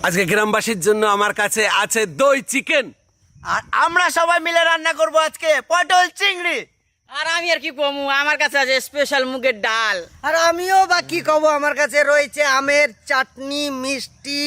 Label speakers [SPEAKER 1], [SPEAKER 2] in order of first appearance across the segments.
[SPEAKER 1] আজকে গ্রামবাসীর জন্য আমার কাছে আছে দই চিকেন,
[SPEAKER 2] আর আমরা সবাই মিলে রান্না করব আজকে পটল চিংড়ি।
[SPEAKER 3] আর আমি আর কি কমু, আমার কাছে আছে স্পেশাল মুগের ডাল।
[SPEAKER 2] আর আমিও বা কি কব, আমার কাছে রয়েছে আমের চাটনি, মিষ্টি,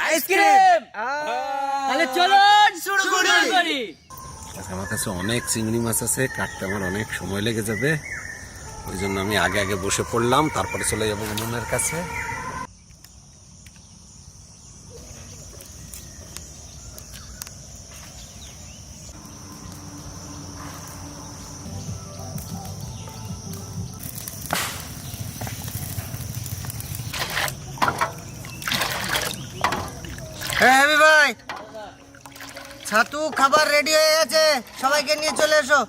[SPEAKER 2] আইসক্রিম।
[SPEAKER 3] তাহলে চলুন শুরু করি।
[SPEAKER 1] আজকে আমার কাছে অনেক চিংড়ি মাছ আছে, কাটতে আমার অনেক সময় লেগে যাবে। ওই জন্য আমি আগে আগে বসে পড়লাম, তারপরে চলে যাবো উনুনের কাছে।
[SPEAKER 2] হ্যাঁ ভাই, ছাতু খাবার রেডি হয়ে গেছে, সবাইকে নিয়ে চলে এসো।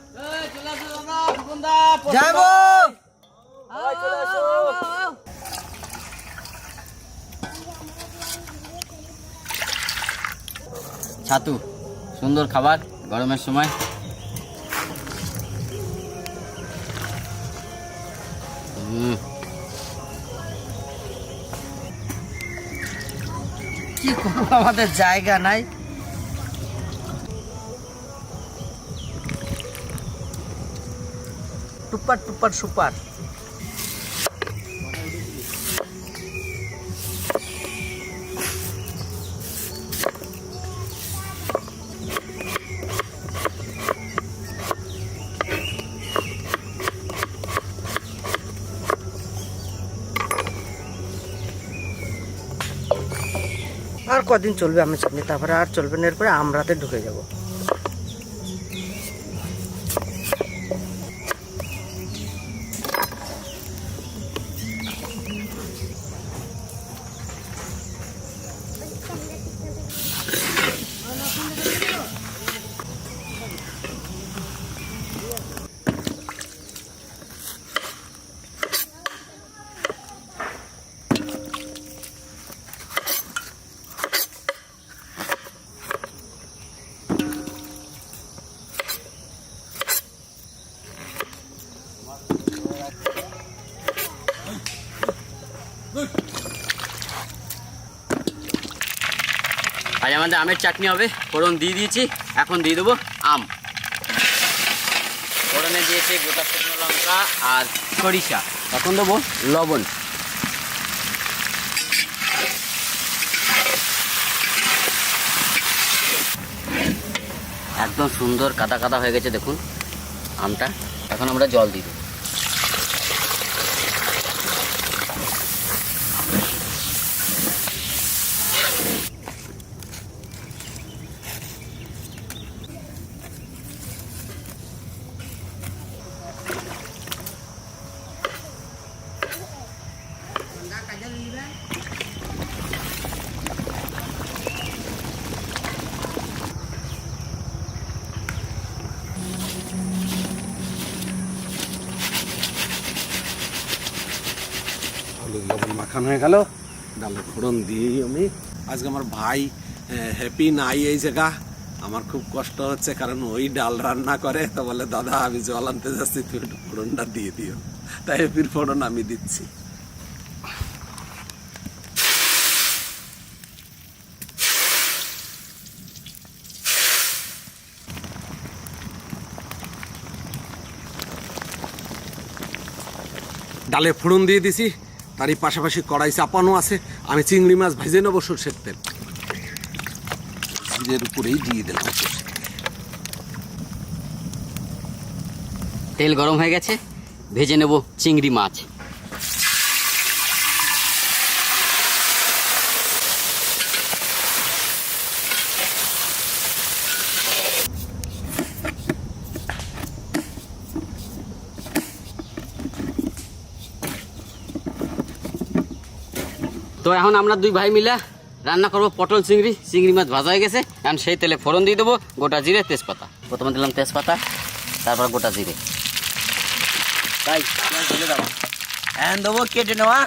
[SPEAKER 2] যাবো
[SPEAKER 3] ছাতু সুন্দর খাবার গরমের সময়।
[SPEAKER 2] কি করবো, আমাদের জায়গা নাই। টুপার টুপার সুপার। আর কদিন চলবে আমি চাটনি, তারপরে আর চলবে না, এরপরে আমরাতে ঢুকে যাব।
[SPEAKER 3] আজ আমাদের আমের চাটনি হবে। ফোড়ন দিয়ে দিয়েছি, এখন দিয়ে দেবো আম। ফোড়নে দিয়েছি গোটা শুকনো লঙ্কা আর সরিষা। এখন দেবো লবণ। একদম সুন্দর কাদা কাদা হয়ে গেছে দেখুন আমটা। এখন আমরা জল দিয়ে দেবো।
[SPEAKER 1] হলুদ লবণ মাখানো হয়ে গেল, ডালের ফোড়ন দিয়েই আমি। আজকে আমার ভাই হ্যাপি নাই এই জায়গা, আমার খুব কষ্ট হচ্ছে, কারণ ওই ডাল রান্না করে। তো বলে দাদা আমি জল আনতে যাচ্ছি, তুই একটু ফোড়নটা দিয়ে দিও। তাই হ্যাপির ফোড়ন আমি দিচ্ছি। ডালে ফোড়ন দিয়ে দিছি, তারই পাশাপাশি কড়াই চাপানো আছে। আমি চিংড়ি মাছ ভেজে নেবো সর্ষের তেল, জিরের উপরেই দিয়ে দিলাম।
[SPEAKER 3] তেল গরম হয়ে গেছে, ভেজে নেব চিংড়ি মাছ। তো এখন আমরা দুই ভাই মিলে রান্না করবো পটল চিংড়ি। চিংড়ি মাছ ভাজা হয়ে গেছে, এখন সেই তেলে ফোড়ন দিয়ে দেবো গোটা জিরে তেজপাতা। প্রথমে দিলাম তেজপাতা, তারপর গোটা জিরে। তাই পেঁয়াজ ঢেলে দাও।
[SPEAKER 2] এখন দেবো কেটে নেওয়া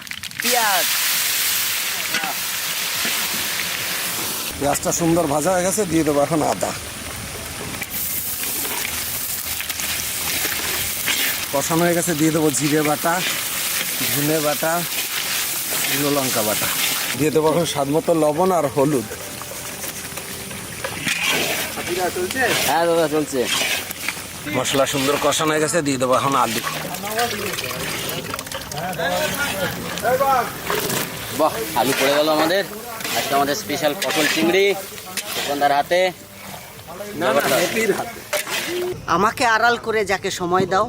[SPEAKER 2] পেঁয়াজ।
[SPEAKER 1] পেঁয়াজটা সুন্দর ভাজা হয়ে গেছে, দিয়ে দেবো এখন আদা। কষানো হয়ে গেছে, দিয়ে দেবো জিরে বাটা, ধনে বাটা, লঙ্কা বাটা। দিয়ে দেবো এখন স্বাদ মতো লবণ আর হলুদ।
[SPEAKER 3] হ্যাঁ দাদা চলছে।
[SPEAKER 1] মশলা সুন্দর কষানো হয়ে গেছে, দিয়ে দেবো এখন আলু।
[SPEAKER 3] বাহ, আলু পড়ে গেল আমাদের। আজকে আমাদের স্পেশাল পটল চিংড়ি দোকানদার হাতে।
[SPEAKER 1] হ্যাপির হাতে।
[SPEAKER 2] আমাকে আড়াল করে যাকে সময় দাও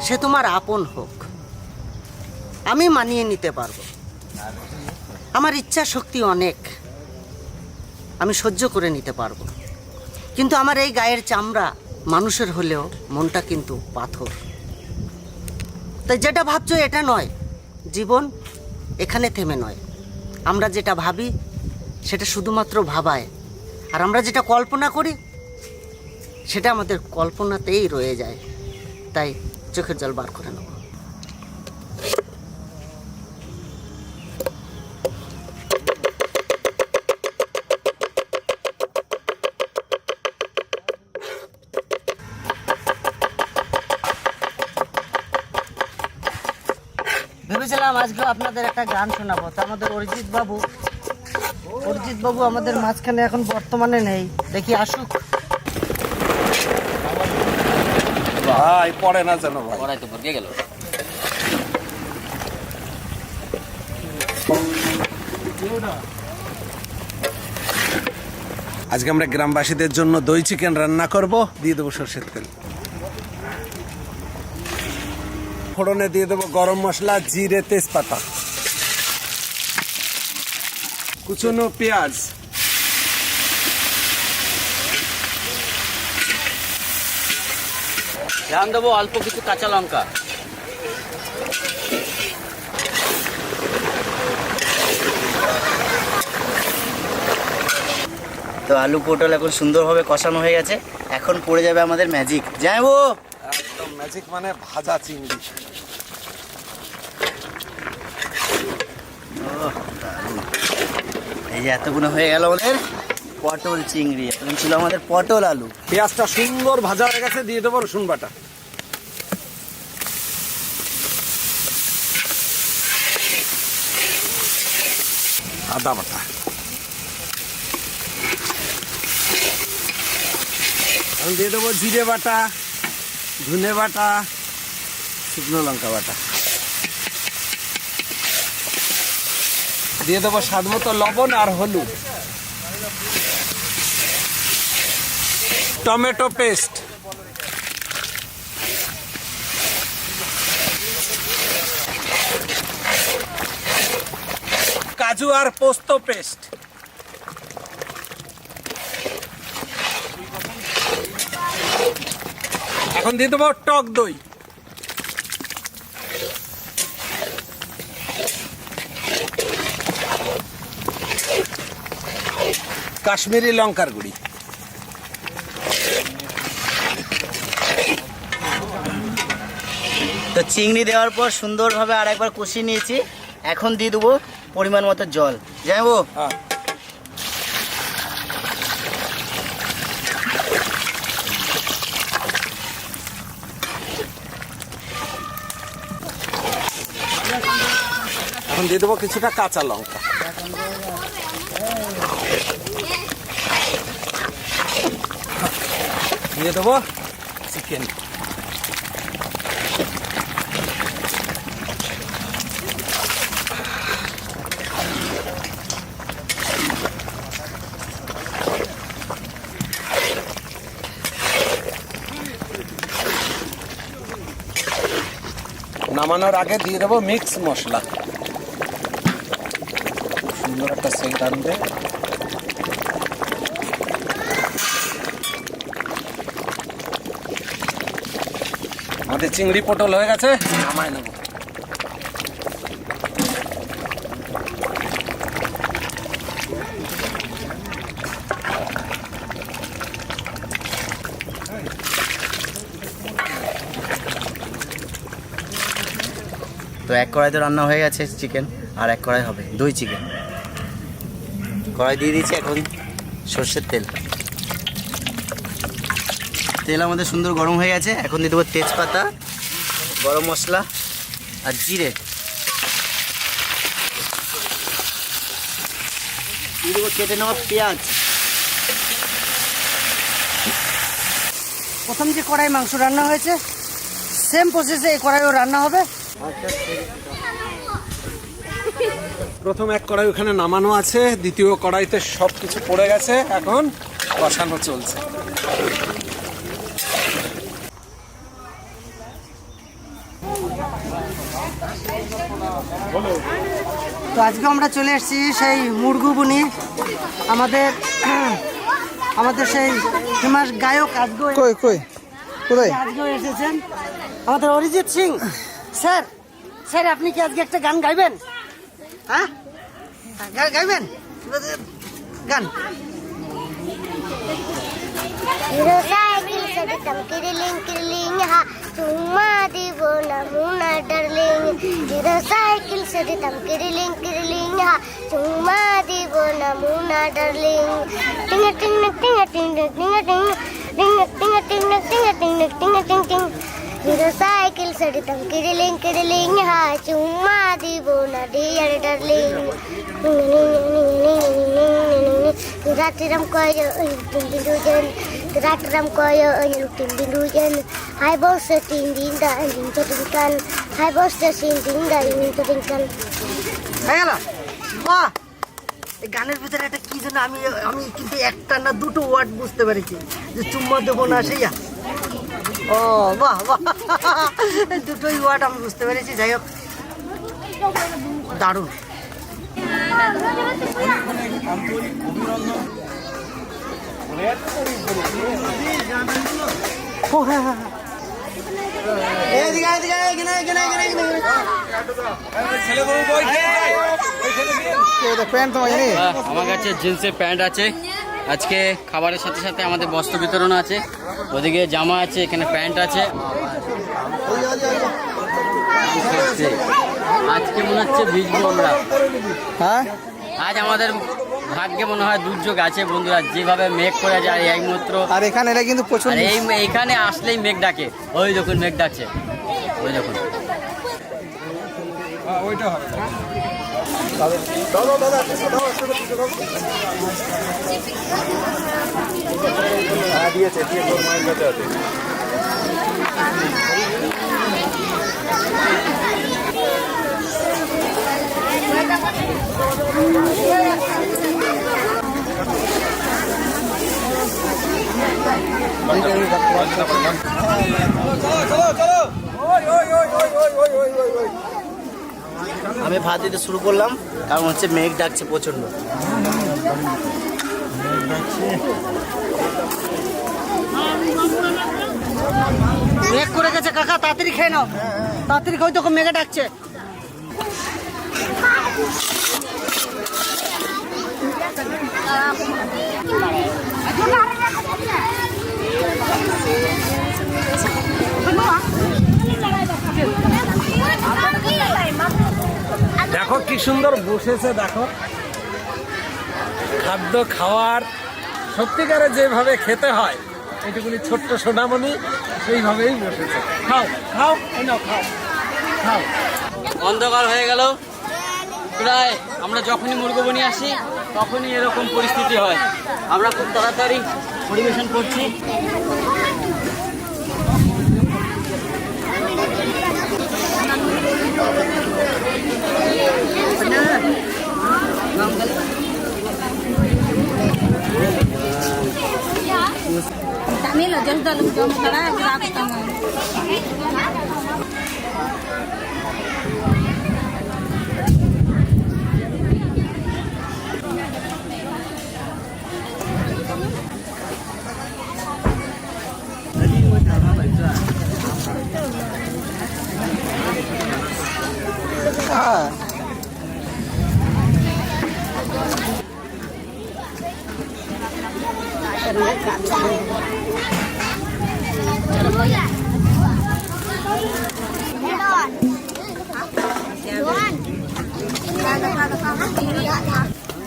[SPEAKER 2] সে তোমার আপন হোক, আমি মানিয়ে নিতে পারবো। আমার ইচ্ছা শক্তি অনেক, আমি সহ্য করে নিতে পারবো। কিন্তু আমার এই গায়ের চামড়া মানুষের হলেও মনটা কিন্তু পাথর। তাই যেটা ভাবছো এটা নয়, জীবন এখানে থেমে নয়। আমরা যেটা ভাবি সেটা শুধুমাত্র ভাবায়, আর আমরা যেটা কল্পনা করি সেটা আমাদের কল্পনাতেই রয়ে যায়। তাই চোখের জল বার করে নেব। ভেবেছিলাম আজকে আপনাদের একটা গান শোনাবো, তো আমাদের অরিজিৎ বাবু আমাদের মাঝখানে এখন বর্তমানে নেই। দেখি আসুক।
[SPEAKER 1] ভাই পড়ে না যেন ভাই।
[SPEAKER 3] কড়াই তো ভরকে গেল।
[SPEAKER 1] আজকে আমরা গ্রামবাসীদের জন্য দই চিকেন রান্না করব। দিয়ে দেবো সরষের তেল, ফোড়নে দিয়ে দেবো গরম মশলা, জিরে, তেজপাতা, কুচনো পেঁয়াজ,
[SPEAKER 3] ধ্যান দেবো অল্প কিছু কাঁচা লঙ্কা।
[SPEAKER 2] তো আলু পটল এখন সুন্দরভাবে কষানো হয়ে গেছে, এখন পড়ে যাবে আমাদের ম্যাজিক। যাবো
[SPEAKER 1] একদম ম্যাজিক মানে ভাজা চিংড়ি।
[SPEAKER 2] এই যে এতগুলো হয়ে গেল আমাদের পটল চিংড়ি। এখন ছিল আমাদের পটল আলু।
[SPEAKER 1] পেঁয়াজটা সুন্দর ভাজা হয়ে গেছে, দিয়ে দেবো রসুন বাটা, আদা বাটা, এখন দিয়ে দেবো জিরে বাটা, ধনে বাটা, শুকনো লঙ্কা বাটা, দিয়ে দেবো স্বাদ মতো লবণ আর হলুদ, টমেটো পেস্ট, কাজু আর পোস্ত পেস্ট, এখন দিয়ে দেবো টক দই, কাশ্মীরি লঙ্কার গুঁড়ি,
[SPEAKER 2] তো চিংড়ি দেওয়ার পর সুন্দরভাবে আর একবার কষিয়ে নিয়েছি। এখন দিয়ে দেবো পরিমাণ মতো জল। যাবো
[SPEAKER 1] এখন দিয়ে দেবো কিছুটা কাঁচা লঙ্কা, দিয়ে দেবো চিকেন, নামানোর আগে দিয়ে দেবো মিক্স মশলা, সুন্দর একটা সেন্ট আনবে। আমাদের চিংড়ি পটল হয়ে গেছে, নামায় নেব।
[SPEAKER 2] তো এক কড়াই তো রান্না হয়ে গেছে চিকেন, আর এক কড়াই হবে দই চিকেন। কড়াই দিয়ে দিয়েছি এখন সর্ষের তেল। তেল আমাদের সুন্দর গরম হয়ে গেছে, এখন দিয়ে দেবো তেজপাতা, গরম মশলা আর জিরে।
[SPEAKER 4] দিয়ে দেবো কেটে নেওয়া পেঁয়াজ।
[SPEAKER 2] প্রথম যে কড়াই মাংস রান্না হয়েছে সেম প্রসেসে এই কড়াইও রান্না হবে।
[SPEAKER 1] প্রথম এক কড়াই ওখানে নামানো আছে, দ্বিতীয় কড়াইতে সব কিছু পড়ে গেছে, এখন কষানো চলছে।
[SPEAKER 2] তো আজকে আমরা চলে এসেছি সেই মুরগুবুনি, আমাদের আমাদের সেই ফেমাস গায়ক আজকে
[SPEAKER 4] কোথায়?
[SPEAKER 2] আজকেও এসেছেন আমাদের অরিজিৎ সিং স্যার। স্যার আপনি কি আজকে একটা গান গাইবেন? হ্যাঁ গাইবেন গান।
[SPEAKER 5] সাইকেল সড়িতাম কিরলিং কিরলিং হা চুম্মা দিব না মুনা ডার্লিং। জিরো সাইকেল সড়িতাম কিরলিং কিরলিং হা চুম্মা দিব না মুনা ডার্লিং। টিং টিং টিং টিং টিং টিং টিং টিং টিং টিং টিং টিং টিং টিং। জিরো সাইকেল সড়িতাম কিরলিং কিরলিং হা চুম্মা দিব না dear darling. Ratram koyo tindilujan, ratram koyo tindilujan. Hai bos tindinda tindilujan, hai bos tindinda tindilujan.
[SPEAKER 2] হয়ে গেল? বাহ! এই গানের ভিতরে একটা কি যেন আমি কিন্তু একটা না দুটো ওয়ার্ড বুঝতে পেরেছি, যে চুম্মা দেবো না সেইয়া। ও বাহ বাহ, দুটোই ওয়ার্ড আমি বুঝতে পেরেছি। যাই হোক, দারুণ। ও হ্যাঁ হ্যাঁ হ্যাঁ,
[SPEAKER 3] আমার কাছে জিন্সের প্যান্ট আছে। আজকে খাবারের সাথে সাথে আমাদের বস্ত্র বিতরণ আছে। ওদিকে জামা আছে, এখানে প্যান্ট আছে। আজকে মনে হচ্ছে ভিজবো আমরা।
[SPEAKER 4] হ্যাঁ,
[SPEAKER 3] আজ আমাদের ভাগ্যে মনে হয় দুর্যোগ আছে বন্ধুরা, যেভাবে মেঘ করে যায় এইমাত্র।
[SPEAKER 4] আর এখানে এটা কিন্তু প্রচুর
[SPEAKER 3] আর এইখানে আসলেই মেঘ ডাকে। ওই দেখুন মেঘ ডাকছে, ওই দেখুন।
[SPEAKER 4] আমি ভাত দিতে শুরু করলাম, কারণ হচ্ছে মেঘ ডাকছে প্রচন্ড।
[SPEAKER 2] মেঘ করে গেছে কাকা, তাড়াতাড়ি খেয়ে নাও, তাড়াতাড়ি খাও, তখন মেঘে ডাকছে।
[SPEAKER 1] দেখো কি সুন্দর বসেছে, দেখো খাদ্য খাওয়ার সত্যিকারে যেভাবে খেতে হয়, এইটুকুনি ছোট্ট সোনামণি সেইভাবেই বসেছে। খাও খাও, এই নাও খাও খাও।
[SPEAKER 3] অন্ধকার হয়ে গেল প্রায়। আমরা যখনই মুরগবনি আসি তখনই এরকম পরিস্থিতি হয়। আমরা খুব তাড়াতাড়ি পরিবেশন করছি।
[SPEAKER 6] Kami lo jangan dalam jam sekarang aku tangan.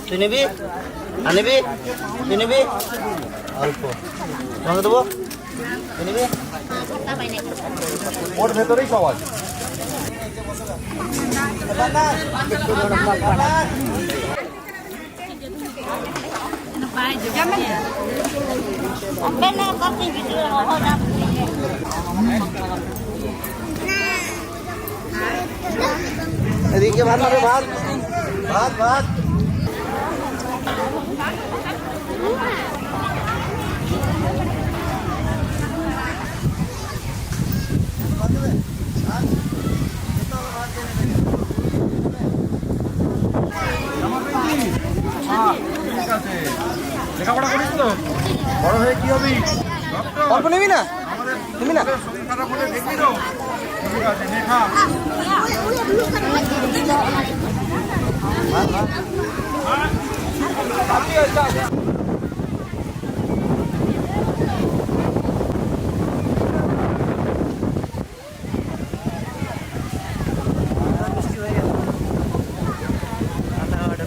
[SPEAKER 4] তুই নিবি? আনিবি? তুই নিবি? অল্প তোমাকে দেবো, তুই নিবি?
[SPEAKER 1] ওর ভেতরেই সব আছে।
[SPEAKER 4] এদিকে ভাত মারো, ভাত ভাত ভাত।
[SPEAKER 7] লেখাপড়া করিস তো, বড় হয়ে কি হবি?
[SPEAKER 4] অল্প নিবি না, নিবি না।
[SPEAKER 7] শরীর খারাপ হলে দেখবি তো। ঠিক আছে, লেখা।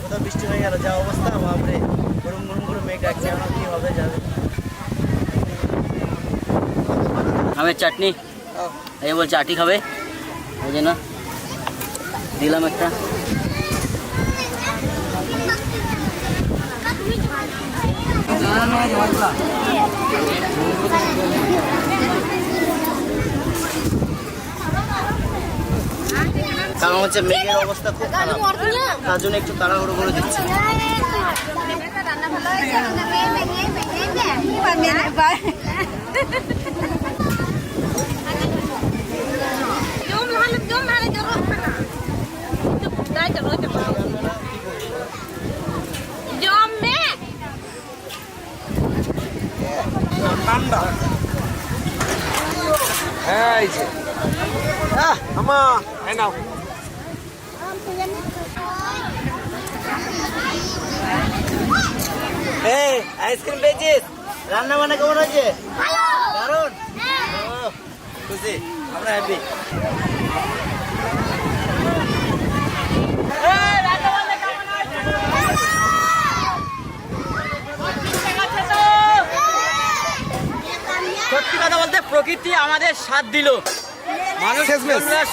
[SPEAKER 4] কোথাও বৃষ্টি হয়ে গেল, যা অবস্থা বাপরে, গরম গরম গরম মেঘ ডাকছে, আমার কি হবে যাবে।
[SPEAKER 3] আমের চাটনি, এই বলছে আটি খাবে, ওই জন্য দিলাম একটা।
[SPEAKER 4] কারণ হচ্ছে মেঘের অবস্থা খুব খারাপ, তার জন্য একটু তাড়াহুড়ো করে দিচ্ছি।
[SPEAKER 1] ঠান্ডা এই যে আমা এই নাও
[SPEAKER 4] এই আইসক্রিম পেয়েছিস? রান্না বান্না কেমন হয়েছে? দারুণ, খুশি, আমরা হ্যাপি।
[SPEAKER 3] সত্যি কথা বলতে প্রকৃতি আমাদের সাথ দিল, মানুষ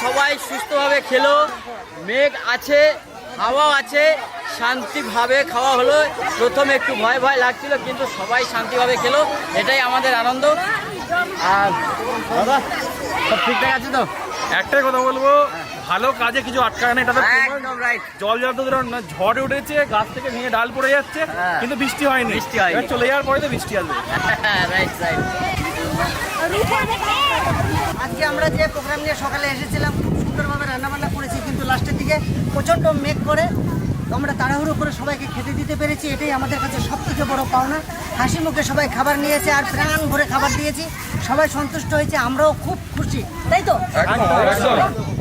[SPEAKER 3] সবাই সুস্থভাবে খেলো, মেঘ আছে, হাওয়া আছে, শান্তিভাবে খাওয়া হলো। প্রথমে একটু ভয় ভয় লাগছিল, কিন্তু সবাই শান্তিভাবে খেলো, এটাই আমাদের আনন্দ। আর দাদা সব ঠিকঠাক আছে তো?
[SPEAKER 7] একটাই কথা বলবো, ভালো কাজে কিছু আটকায় না, এটা তো
[SPEAKER 3] একদম রাইট।
[SPEAKER 7] জল জল তো ধরুন ঝড়ে উঠেছে, গাছ থেকে ভেঙে ডাল পড়ে যাচ্ছে,
[SPEAKER 3] হ্যাঁ।
[SPEAKER 7] কিন্তু বৃষ্টি হয়নি।
[SPEAKER 3] বৃষ্টি হয়নি।
[SPEAKER 7] এবার চলে যাওয়ার পরে তো বৃষ্টি আসবে।
[SPEAKER 3] Right right.
[SPEAKER 2] আজকে আমরা যে প্রোগ্রাম নিয়ে সকালে এসেছিলাম, খুব সুন্দরভাবে রান্নাবান্না করেছি, কিন্তু লাস্টের দিকে প্রচণ্ড মেঘ করে আমরা তাড়াহুড়ো করে সবাইকে খেতে দিতে পেরেছি, এটাই আমাদের কাছে সব থেকে বড় পাওনা। হাসি মুখে সবাই খাবার নিয়েছে আর প্রাণ ভরে খাবার দিয়েছি, সবাই সন্তুষ্ট হয়েছে, আমরাও খুব খুশি, তাই তো?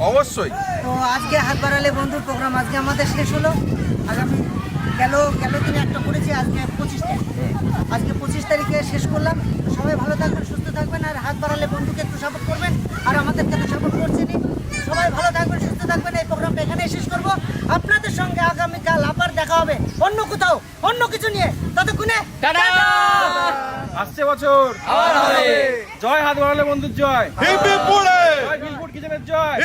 [SPEAKER 7] অবশ্যই।
[SPEAKER 2] তো আজকে হাত বাড়ালে বন্ধুর প্রোগ্রাম আজকে আমাদের শেষ হলো। আগামী গেল দিনে একটা করেছি, আজকে 25 তারিখ, আজকে 25 তারিখে শেষ করলাম। সবাই ভালো থাকবেন, সুস্থ থাকবেন, আর হাত বাড়ালে বন্ধুকে একটু সাপোর্ট করবেন, আর আমাদেরকে তো সাপোর্ট করছেনই। সবাই ভালো থাকবেন, সুস্থ থাকবেন। এই প্রোগ্রামটা এখানেই শেষ করবো। আপনাদের সঙ্গে আগামীকাল আবার দেখা হবে অন্য কোথাও অন্য কিছু নিয়ে। ততক্ষণে
[SPEAKER 7] আসছে বছর জয় হাত বাড়ালে বন্ধুর জয়, জয় বিলপুর কিচেনের জয়।